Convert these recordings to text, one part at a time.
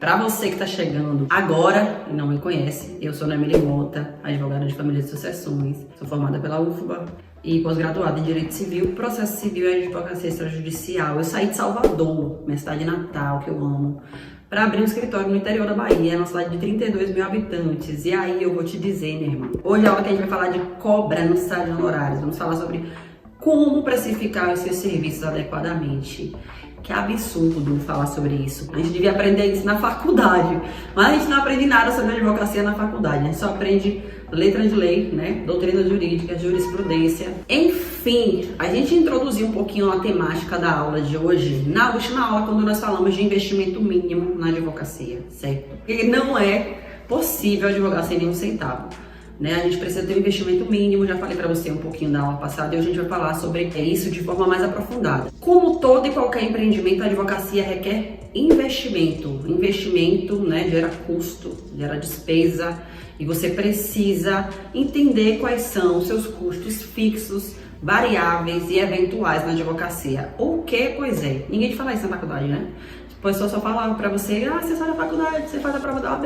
Para você que está chegando agora e não me conhece, eu sou Noemily Mota, advogada de família e sucessões, sou formada pela UFBA e pós-graduada em Direito Civil, Processo Civil e Advocacia Extrajudicial. Eu saí de Salvador, minha cidade natal, que eu amo, para abrir um escritório no interior da Bahia, uma cidade de 32 mil habitantes. E aí eu vou te dizer, minha irmã, hoje é a hora que a gente vai falar de cobrança de honorários, vamos falar sobre como precificar os seus serviços adequadamente. Que absurdo falar sobre isso. A gente devia aprender isso na faculdade, mas a gente não aprende nada sobre advocacia na faculdade. A gente só aprende letra de lei, né? Doutrina jurídica, jurisprudência. Enfim, a gente introduziu um pouquinho a temática da aula de hoje na última aula, quando nós falamos de investimento mínimo na advocacia, certo? Porque não é possível advogar sem nenhum centavo. Né? A gente precisa ter um investimento mínimo, já falei para você um pouquinho na aula passada e hoje a gente vai falar sobre isso de forma mais aprofundada. Como todo e qualquer empreendimento, a advocacia requer investimento. Investimento, né, gera custo, gera despesa e você precisa entender quais são os seus custos fixos, variáveis e eventuais na advocacia. O que, pois é? Ninguém te fala isso na faculdade, né? O pessoal só fala pra você, você sai da faculdade, você faz a prova da OAB,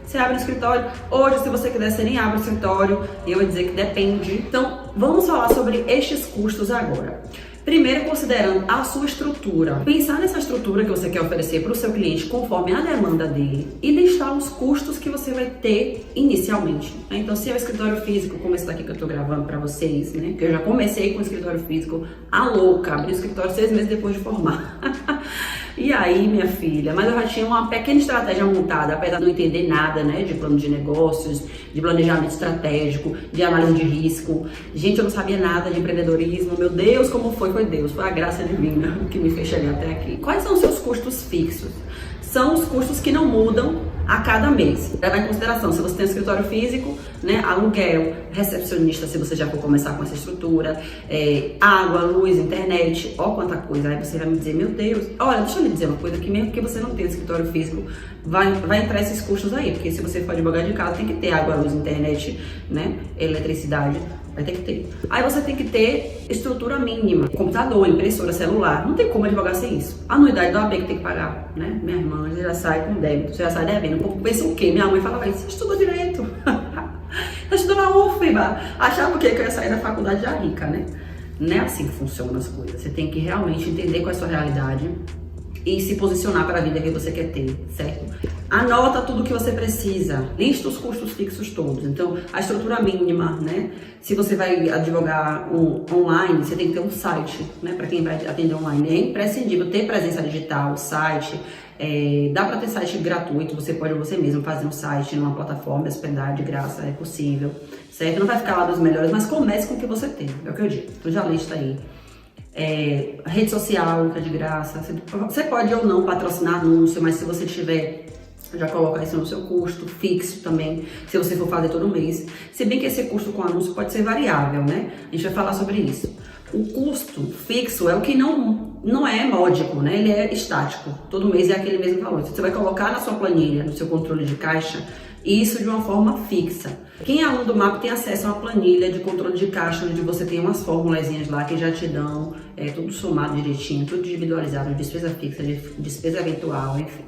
você abre o escritório. Hoje, se você quiser, você nem abre o escritório. E eu vou dizer que depende. Então, vamos falar sobre estes custos agora. Primeiro, considerando a sua estrutura. Pensar nessa estrutura que você quer oferecer para o seu cliente conforme a demanda dele e listar os custos que você vai ter inicialmente. Então, se é o escritório físico, como esse daqui que eu tô gravando para vocês, né? Que eu já comecei com o escritório físico, a louca, abri o escritório 6 meses depois de formar. E aí, minha filha, mas eu já tinha uma pequena estratégia montada, apesar de não entender nada, né, de plano de negócios, de planejamento estratégico, de análise de risco. Gente, eu não sabia nada de empreendedorismo. Meu Deus, como foi? Foi Deus, foi a graça divina que me fez chegar até aqui. Quais são os seus custos fixos? São os custos que não mudam a cada mês. Leva em consideração, se você tem um escritório físico, né, aluguel, recepcionista, se você já for começar com essa estrutura, água, luz, internet, ó quanta coisa. Aí você vai me dizer, meu Deus, olha, deixa eu lhe dizer uma coisa, que mesmo que você não tenha escritório físico, vai entrar esses custos aí, porque se você for advogado de casa, tem que ter água, luz, internet, né, eletricidade, vai ter que ter. Aí você tem que ter estrutura mínima, computador, impressora, celular, não tem como advogar sem isso. A anuidade do AB que tem que pagar, né, minha irmã, você já sai com débito, você já sai devendo. O povo pensa o quê? Minha mãe falava isso, você estudou direito. Eu estudou na UFBA, achava o quê? Que eu ia sair da faculdade já rica, né? Não é assim que funcionam as coisas. Você tem que realmente entender qual é a sua realidade e se posicionar para a vida que você quer ter, certo? Anota tudo que você precisa, lista os custos fixos todos. Então, a estrutura mínima, né? Se você vai advogar online, você tem que ter um site, né? Para quem vai atender online, é imprescindível ter presença digital, site. Dá para ter site gratuito, você pode você mesmo fazer um site numa plataforma, hospedar de graça, é possível, certo? Não vai ficar lá dos melhores, mas comece com o que você tem, é o que eu digo. Então já lista aí. Rede social, que é de graça, você pode ou não patrocinar anúncio, mas se você tiver, já coloca isso no seu custo fixo também, se você for fazer todo mês. Se bem que esse custo com anúncio pode ser variável, né? A gente vai falar sobre isso. O custo fixo é o que não é módico, né? Ele é estático. Todo mês é aquele mesmo valor. Você vai colocar na sua planilha, no seu controle de caixa, isso de uma forma fixa. Quem é aluno do MAP tem acesso a uma planilha de controle de caixa, onde você tem umas formulazinhas lá que já te dão tudo somado direitinho, tudo individualizado, despesa fixa, despesa eventual, enfim.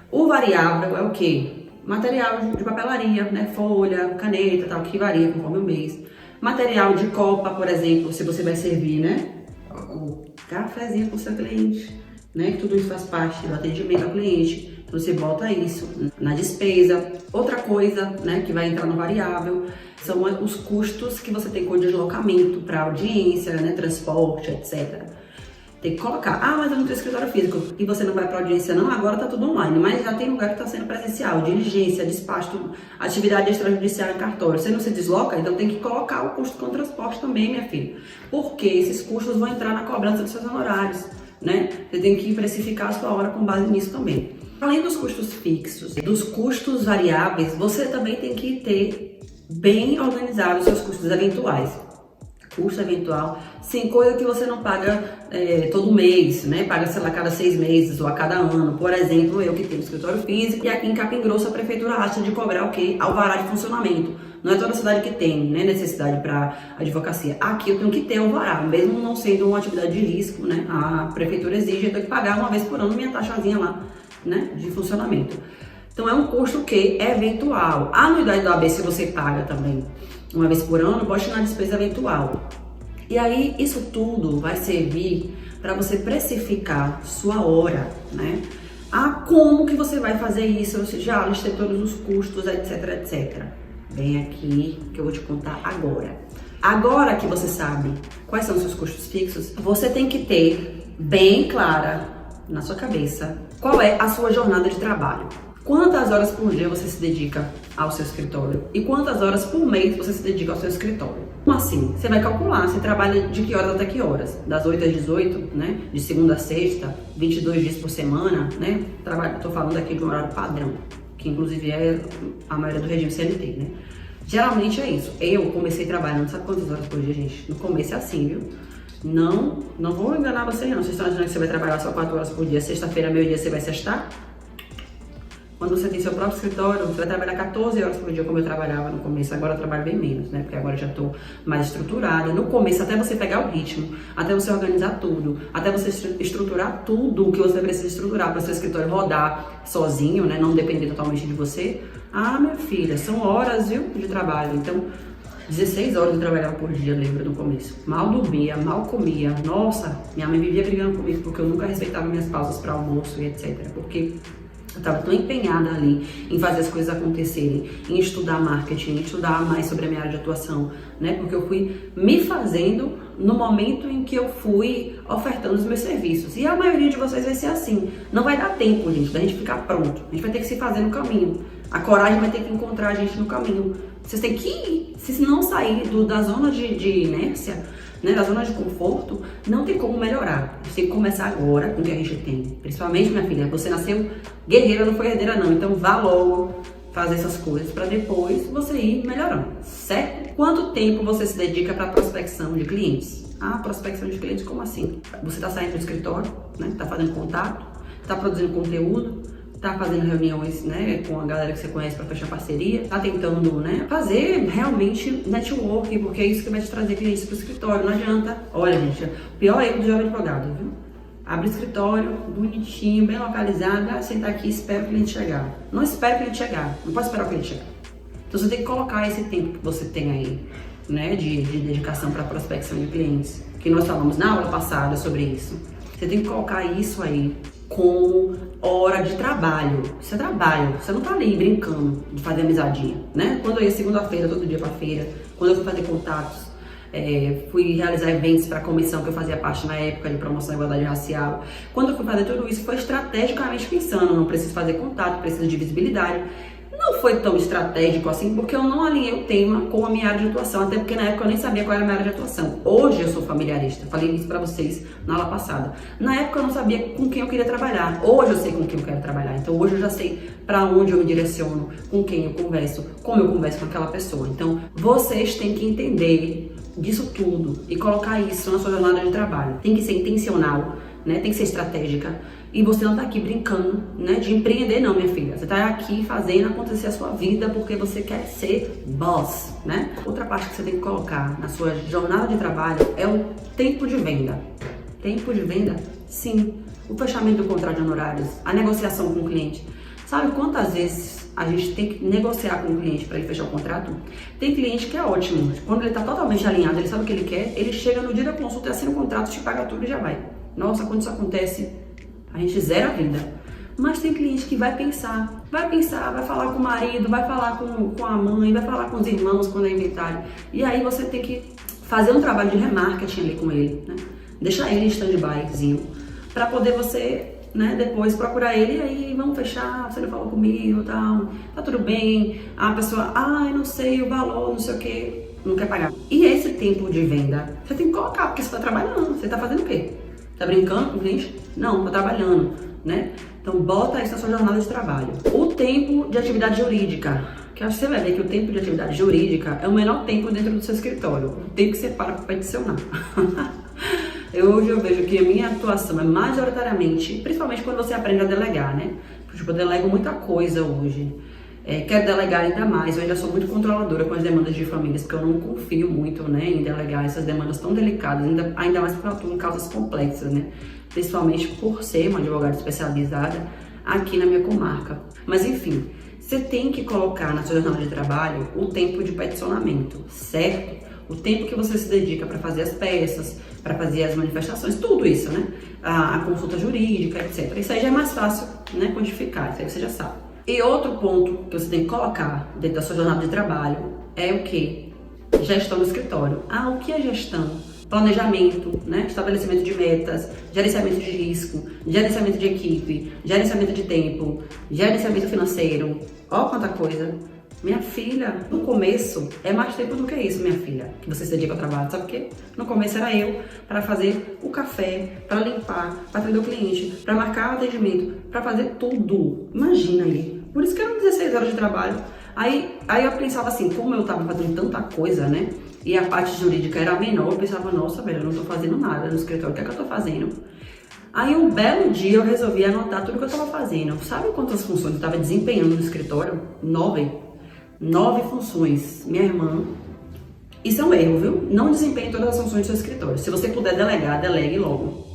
O variável é o quê? Material de papelaria, né? Folha, caneta, tal, que varia conforme o mês. Material de copa, por exemplo, se você vai servir, né, o cafezinho para o seu cliente, né, tudo isso faz parte do atendimento ao cliente, então você bota isso na despesa. Outra coisa, né, que vai entrar no variável, são os custos que você tem com deslocamento para audiência, né, transporte, etc. Tem que colocar, mas eu não tenho escritório físico e você não vai para audiência não, agora tá tudo online, mas já tem lugar que está sendo presencial, diligência, despacho, atividade extrajudicial em cartório. Você não se desloca, então tem que colocar o custo com transporte também, minha filha. Porque esses custos vão entrar na cobrança dos seus honorários, né? Você tem que precificar a sua hora com base nisso também. Além dos custos fixos, dos custos variáveis, você também tem que ter bem organizado os seus custos eventuais. Custo eventual, sim, coisa que você não paga todo mês, né? Paga, sei lá, a cada 6 meses ou a cada ano. Por exemplo, eu que tenho escritório físico e aqui em Capim Grosso a prefeitura acha de cobrar o quê? Alvará de funcionamento. Não é toda cidade que tem, né, necessidade para advocacia. Aqui eu tenho que ter alvará, mesmo não sendo uma atividade de risco, né? A prefeitura exige, eu tenho que pagar uma vez por ano minha taxazinha lá né, de funcionamento. Então é um custo que é eventual. A anuidade do AB, se você paga também uma vez por ano, pode na despesa eventual. E aí isso tudo vai servir para você precificar sua hora, né? Como que você vai fazer isso? Eu já listei todos os custos, etc, etc. Vem aqui que eu vou te contar agora. Agora que você sabe quais são os seus custos fixos, você tem que ter bem clara na sua cabeça qual é a sua jornada de trabalho. Quantas horas por dia você se dedica ao seu escritório e quantas horas por mês você se dedica ao seu escritório. Como assim? Você vai calcular, você trabalha de que horas até que horas? Das 8 às 18, né? De segunda a sexta, 22 dias por semana, né? Tô falando aqui de um horário padrão, que inclusive é a maioria do regime CLT, né? Geralmente é isso. Eu comecei trabalhando, sabe quantas horas por dia, gente? No começo é assim, viu? Não vou enganar vocês não. Vocês estão achando que você vai trabalhar só 4 horas por dia, sexta-feira, meio-dia, você vai sextar? Quando você tem seu próprio escritório, você vai trabalhar 14 horas por dia, como eu trabalhava no começo. Agora eu trabalho bem menos, né? Porque agora eu já estou mais estruturada. No começo, até você pegar o ritmo, até você organizar tudo, até você estruturar tudo que você precisa estruturar para o seu escritório rodar sozinho, né? Não depender totalmente de você. Minha filha, são horas, viu, de trabalho. Então, 16 horas eu trabalhava por dia, lembro, no começo. Mal dormia, mal comia. Nossa, minha mãe vivia brigando comigo porque eu nunca respeitava minhas pausas para almoço e etc. Porque eu estava tão empenhada ali em fazer as coisas acontecerem, em estudar marketing, em estudar mais sobre a minha área de atuação, né? Porque eu fui me fazendo no momento em que eu fui ofertando os meus serviços. E a maioria de vocês vai ser assim. Não vai dar tempo, gente, da gente ficar pronto. A gente vai ter que se fazer no caminho. A coragem vai ter que encontrar a gente no caminho. Vocês têm que ir. Se não sair da zona de inércia, né, da zona de conforto, não tem como melhorar. Você tem que começar agora com o que a gente tem. Principalmente, minha filha, você nasceu guerreira, não foi herdeira não. Então vá logo fazer essas coisas para depois você ir melhorando, certo? Quanto tempo você se dedica para prospecção de clientes? Prospecção de clientes, como assim? Você está saindo do escritório, né? Está fazendo contato, está produzindo conteúdo, tá fazendo reuniões, né, com a galera que você conhece para fechar parceria, tá tentando, né, fazer realmente networking, porque é isso que vai te trazer clientes pro escritório, não adianta. Olha, gente, o pior erro do jovem advogado, viu? Abre o escritório, bonitinho, bem localizado, senta aqui e espera o cliente chegar. Não espera o cliente chegar, não pode esperar o cliente chegar. Então você tem que colocar esse tempo que você tem aí, né, de dedicação para prospecção de clientes, que nós falamos na aula passada sobre isso. Você tem que colocar isso aí como hora de trabalho. Isso é trabalho, você não tá ali brincando de fazer amizadinha, né? Quando eu ia segunda-feira, todo dia pra feira, quando eu fui fazer contatos, fui realizar eventos para a comissão que eu fazia parte na época de promoção da igualdade racial. Quando eu fui fazer tudo isso, foi estrategicamente pensando, não preciso fazer contato, preciso de visibilidade. Não foi tão estratégico assim, porque eu não alinhei o tema com a minha área de atuação, até porque na época eu nem sabia qual era a minha área de atuação. Hoje eu sou familiarista, falei isso pra vocês na aula passada. Na época eu não sabia com quem eu queria trabalhar, hoje eu sei com quem eu quero trabalhar. Então hoje eu já sei pra onde eu me direciono, com quem eu converso, como eu converso com aquela pessoa. Então vocês têm que entender disso tudo e colocar isso na sua jornada de trabalho. Tem que ser intencional, né? Tem que ser estratégica. E você não tá aqui brincando, né, de empreender não, minha filha. Você tá aqui fazendo acontecer a sua vida porque você quer ser boss, né? Outra parte que você tem que colocar na sua jornada de trabalho é o tempo de venda. Tempo de venda? Sim. O fechamento do contrato de honorários, a negociação com o cliente. Sabe quantas vezes a gente tem que negociar com o cliente para ele fechar o contrato? Tem cliente que é ótimo. Quando ele tá totalmente alinhado, ele sabe o que ele quer, ele chega no dia da consulta, assina o contrato, te paga tudo e já vai. Nossa, quando isso acontece, a gente zera a vida. Mas tem cliente que vai pensar, vai falar com o marido, vai falar com a mãe, vai falar com os irmãos quando é inventário. E aí você tem que fazer um trabalho de remarketing ali com ele, né? Deixar ele em stand-byzinho, para poder você, né, depois procurar ele e aí vamos fechar, você não falou comigo, tal, tá tudo bem. A pessoa, eu não sei o valor, não sei o que, não quer pagar. E esse tempo de venda, você tem que colocar, porque você tá trabalhando, você tá fazendo o quê? Tá brincando com o cliente? Não, tá trabalhando, né? Então bota isso na sua jornada de trabalho. O tempo de atividade jurídica, que acho que você vai ver que o tempo de atividade jurídica é o menor tempo dentro do seu escritório, o tempo que você para peticionar. Hoje eu vejo que a minha atuação é majoritariamente, principalmente quando você aprende a delegar, né? Tipo, eu delego muita coisa hoje. Quero delegar ainda mais, eu ainda sou muito controladora com as demandas de famílias, porque eu não confio muito, né, em delegar essas demandas tão delicadas, ainda mais porque eu atuo em causas complexas, né, principalmente por ser uma advogada especializada, aqui na minha comarca. Mas enfim, você tem que colocar na sua jornada de trabalho o tempo de peticionamento, certo? O tempo que você se dedica para fazer as peças, para fazer as manifestações, tudo isso, né? A consulta jurídica, etc. Isso aí já é mais fácil, né, quantificar, isso aí você já sabe. E outro ponto que você tem que colocar dentro da sua jornada de trabalho é o quê? Gestão do escritório. O que é gestão? Planejamento, né? Estabelecimento de metas, gerenciamento de risco, gerenciamento de equipe, gerenciamento de tempo, gerenciamento financeiro. Ó quanta coisa! Minha filha, no começo, é mais tempo do que isso, minha filha, que você se dedica ao trabalho. Sabe por quê? No começo era eu para fazer o café, para limpar, para atender o cliente, para marcar atendimento, para fazer tudo. Imagina aí. Por isso que eram 16 horas de trabalho. Aí eu pensava assim, como eu tava fazendo tanta coisa, né? E a parte jurídica era menor, eu pensava, nossa, velho, eu não tô fazendo nada no escritório, o que é que eu tô fazendo? Aí um belo dia eu resolvi anotar tudo que eu tava fazendo. Sabe quantas funções eu tava desempenhando no escritório? 9 funções. Minha irmã, isso é um erro, viu? Não desempenhe todas as funções do seu escritório. Se você puder delegar, delegue logo.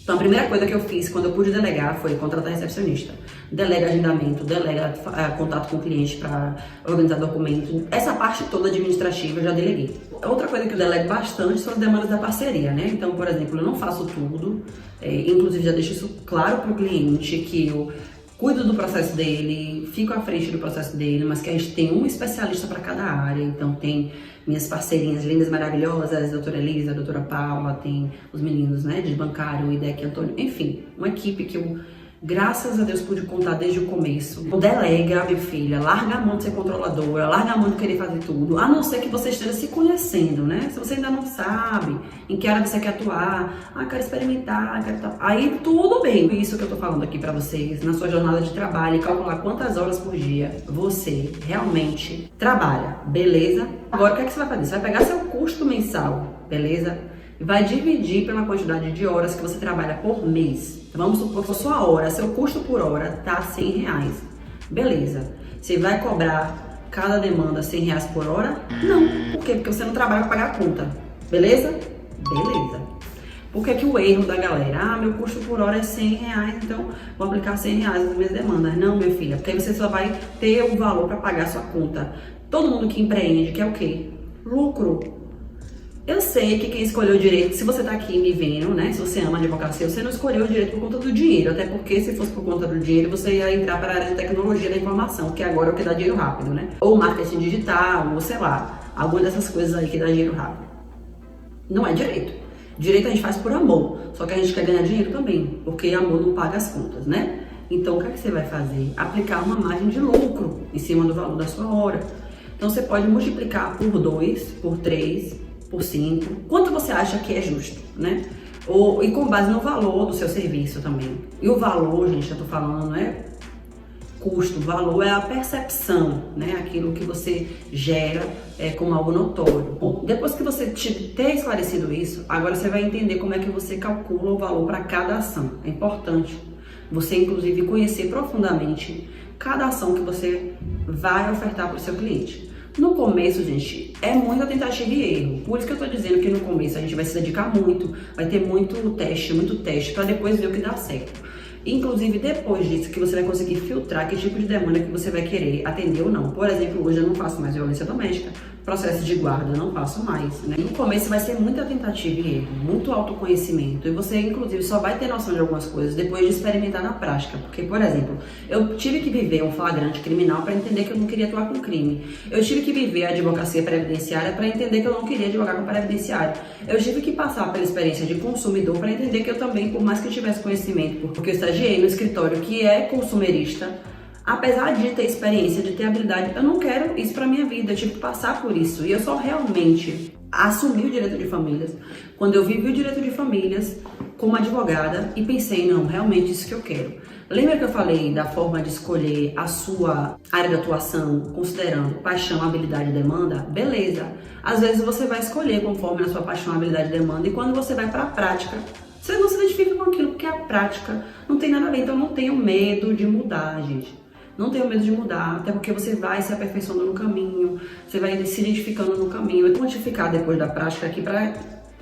Então a primeira coisa que eu fiz quando eu pude delegar foi contratar recepcionista. Delega agendamento, delega contato com o cliente para organizar documento. Essa parte toda administrativa eu já deleguei. Outra coisa que eu delego bastante são as demandas da parceria, né? Então, por exemplo, eu não faço tudo. Inclusive já deixo isso claro para o cliente que eu cuido do processo dele, fico à frente do processo dele, mas que a gente tem um especialista para cada área. Então tem minhas parceirinhas lindas, maravilhosas, a doutora Elisa, a doutora Paula, tem os meninos, né, de bancário, o IDEC, Antônio, enfim, uma equipe que eu, graças a Deus, pude contar desde o começo. Delega, minha filha, larga a mão de ser controladora, larga a mão de querer fazer tudo, a não ser que você esteja se conhecendo, né? Se você ainda não sabe em que área você quer atuar, quero experimentar, aí tudo bem. Isso que eu tô falando aqui pra vocês, na sua jornada de trabalho, e calcular quantas horas por dia você realmente trabalha, beleza? Agora, o que é que você vai fazer? Você vai pegar seu custo mensal, beleza? E vai dividir pela quantidade de horas que você trabalha por mês. Então, vamos supor que a sua hora, seu custo por hora tá R$100. Beleza. Você vai cobrar cada demanda R$100 por hora? Não. Por quê? Porque você não trabalha para pagar a conta. Beleza? Beleza. Por que o erro da galera? Meu custo por hora é R$100, então vou aplicar R$100 nas minhas demandas. Não, minha filha, porque aí você só vai ter o valor para pagar a sua conta. Todo mundo que empreende quer o quê? Lucro. Eu sei que quem escolheu o direito, se você tá aqui me vendo, né, se você ama a advocacia, você não escolheu o direito por conta do dinheiro, até porque se fosse por conta do dinheiro, você ia entrar para a área de tecnologia da informação, que agora é o que dá dinheiro rápido, né? Ou marketing digital, ou sei lá, alguma dessas coisas aí que dá dinheiro rápido. Não é direito. Direito a gente faz por amor, só que a gente quer ganhar dinheiro também, porque amor não paga as contas, né? Então o que é que você vai fazer? Aplicar uma margem de lucro em cima do valor da sua hora. Então você pode multiplicar por 2, por 3, por 5, quanto você acha que é justo, né? E com base no valor do seu serviço também. E o valor, gente, eu tô falando, não é custo, o valor é a percepção, né? Aquilo que você gera como algo notório. Bom, depois que você ter esclarecido isso, agora você vai entender como é que você calcula o valor para cada ação. É importante você, inclusive, conhecer profundamente cada ação que você vai ofertar para o seu cliente. No começo, gente, é muita tentativa e erro. Por isso que eu tô dizendo que no começo a gente vai se dedicar muito, vai ter muito teste, para depois ver o que dá certo. Inclusive, depois disso, que você vai conseguir filtrar que tipo de demanda que você vai querer atender ou não. Por exemplo, hoje eu não faço mais violência doméstica, processo de guarda eu não faço mais, né? No começo vai ser muita tentativa e erro, muito autoconhecimento. E você, inclusive, só vai ter noção de algumas coisas depois de experimentar na prática. Porque, por exemplo, eu tive que viver um flagrante criminal para entender que eu não queria atuar com crime. Eu tive que viver a advocacia previdenciária para entender que eu não queria advogar com previdenciário. Eu tive que passar pela experiência de consumidor para entender que eu também, por mais que eu tivesse conhecimento, porque eu estagiei no escritório que é consumerista, apesar de ter experiência, de ter habilidade, eu não quero isso pra minha vida, eu tive que passar por isso. E eu só realmente assumi o direito de famílias quando eu vivi o direito de famílias como advogada e pensei, não, realmente isso que eu quero. Lembra que eu falei da forma de escolher a sua área de atuação, considerando paixão, habilidade e demanda? Beleza. Às vezes você vai escolher conforme a sua paixão, habilidade e demanda, e quando você vai pra prática, você não se identifica com aquilo, porque a prática não tem nada a ver. Então não tenho medo de mudar, gente. Não tenho medo de mudar, até porque você vai se aperfeiçoando no caminho, você vai se identificando no caminho. Eu vou quantificar depois da prática aqui para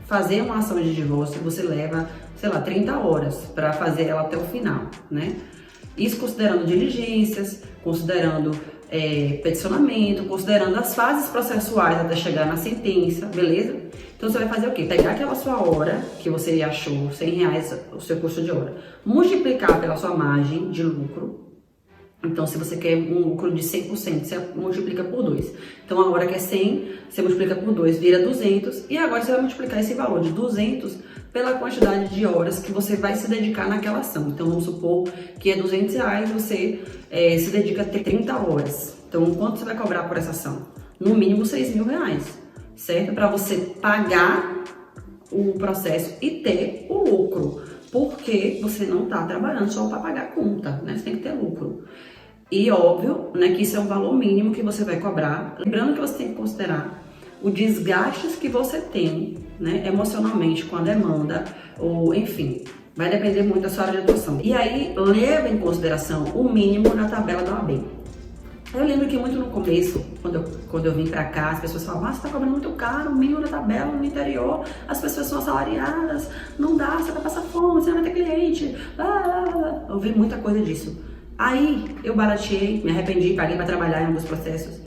fazer uma ação de divórcio, você leva, sei lá, 30 horas para fazer ela até o final, né? Isso considerando diligências, considerando peticionamento, considerando as fases processuais até chegar na sentença, beleza? Então você vai fazer o quê? Pegar aquela sua hora, que você achou R$100 o seu custo de hora, multiplicar pela sua margem de lucro. Então, se você quer um lucro de 100%, você multiplica por 2. Então, a hora que é 100, você multiplica por 2, vira 200. E agora você vai multiplicar esse valor de 200 pela quantidade de horas que você vai se dedicar naquela ação. Então, vamos supor que é R$200, você se dedica a ter 30 horas. Então, quanto você vai cobrar por essa ação? No mínimo R$6.000, certo? Para você pagar o processo e ter o lucro. Porque você não está trabalhando só para pagar a conta, né? Você tem que ter lucro. E óbvio, né, que isso é um valor mínimo que você vai cobrar. Lembrando que você tem que considerar o desgaste que você tem, né, emocionalmente com a demanda, ou enfim, vai depender muito da sua área de atuação. E aí, leva em consideração o mínimo na tabela da OAB. Eu lembro que muito no começo, quando eu vim pra cá, as pessoas falavam, você tá cobrando muito caro, o mínimo da tabela no interior, as pessoas são assalariadas, não dá, você vai passar fome, você não vai ter cliente, Eu ouvi muita coisa disso. Aí, eu barateei, me arrependi, paguei pra trabalhar em alguns processos,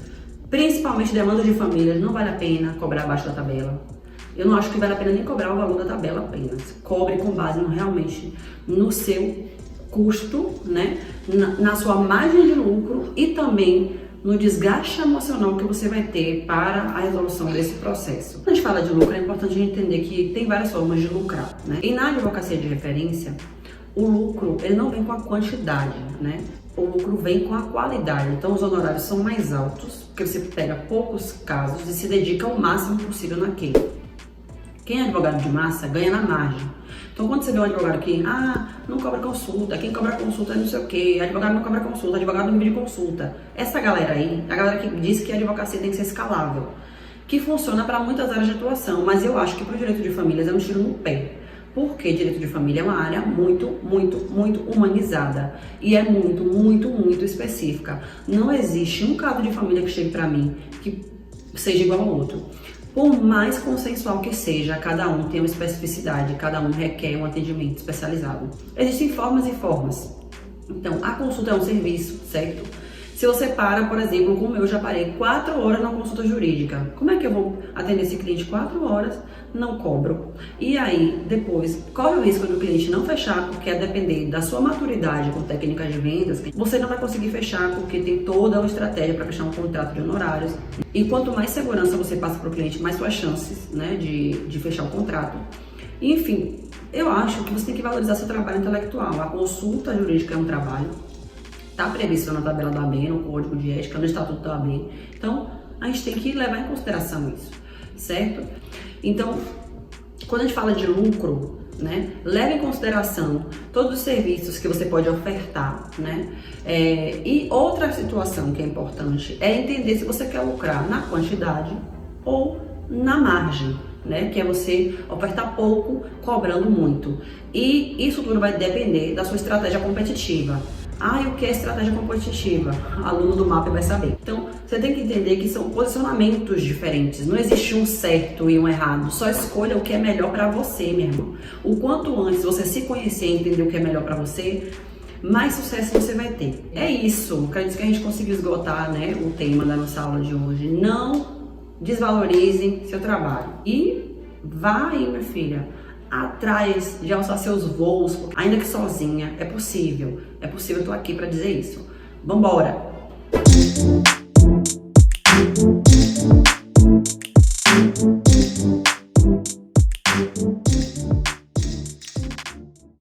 principalmente demanda de famílias, não vale a pena cobrar abaixo da tabela. Eu não acho que vale a pena nem cobrar o valor da tabela apenas. Cobre com base realmente no seu custo, né, na sua margem de lucro e também no desgaste emocional que você vai ter para a resolução desse processo. Quando a gente fala de lucro, é importante a gente entender que tem várias formas de lucrar, né? E na advocacia de referência, o lucro, ele não vem com a quantidade, né? O lucro vem com a qualidade. Então, os honorários são mais altos, porque você pega poucos casos e se dedica ao máximo possível naquele. Quem é advogado de massa ganha na margem. Então, quando você vê um advogado que, não cobra consulta, quem cobra consulta é não sei o quê, advogado não cobra consulta, advogado não pede consulta. Essa galera aí, a galera que diz que a advocacia tem que ser escalável, que funciona para muitas áreas de atuação, mas eu acho que para o direito de famílias é um tiro no pé. Porque direito de família é uma área muito humanizada e é muito específica. Não existe um caso de família que chegue para mim que seja igual ao outro. Por mais consensual que seja, cada um tem uma especificidade, cada um requer um atendimento especializado. Existem formas e formas. Então, a consulta é um serviço, certo? Se você para, por exemplo, como eu já parei 4 horas na consulta jurídica, como é que eu vou atender esse cliente 4 horas? Não cobro. E aí, depois, corre o risco do cliente não fechar, porque a depender da sua maturidade com técnicas de vendas, você não vai conseguir fechar, porque tem toda uma estratégia para fechar um contrato de honorários. E quanto mais segurança você passa para o cliente, mais suas chances, né, de fechar o contrato. Enfim, eu acho que você tem que valorizar seu trabalho intelectual. A consulta jurídica é um trabalho. Está previsto na tabela da AB, no Código de Ética, no Estatuto da AB. Então, a gente tem que levar em consideração isso, certo? Então, quando a gente fala de lucro, né, leve em consideração todos os serviços que você pode ofertar, né? E outra situação que é importante é entender se você quer lucrar na quantidade ou na margem, né? Que é você ofertar pouco, cobrando muito. E isso tudo vai depender da sua estratégia competitiva. E o que é estratégia competitiva? Aluno do MAP vai saber. Então, você tem que entender que são posicionamentos diferentes. Não existe um certo e um errado. Só escolha o que é melhor para você, meu irmão. O quanto antes você se conhecer e entender o que é melhor para você, mais sucesso você vai ter. É isso. Acredito que a gente conseguiu esgotar, né, o tema da nossa aula de hoje. Não desvalorizem seu trabalho. E vai, minha filha, atrás de alçar seus voos, ainda que sozinha. É possível. É possível, eu tô aqui para dizer isso. Vambora!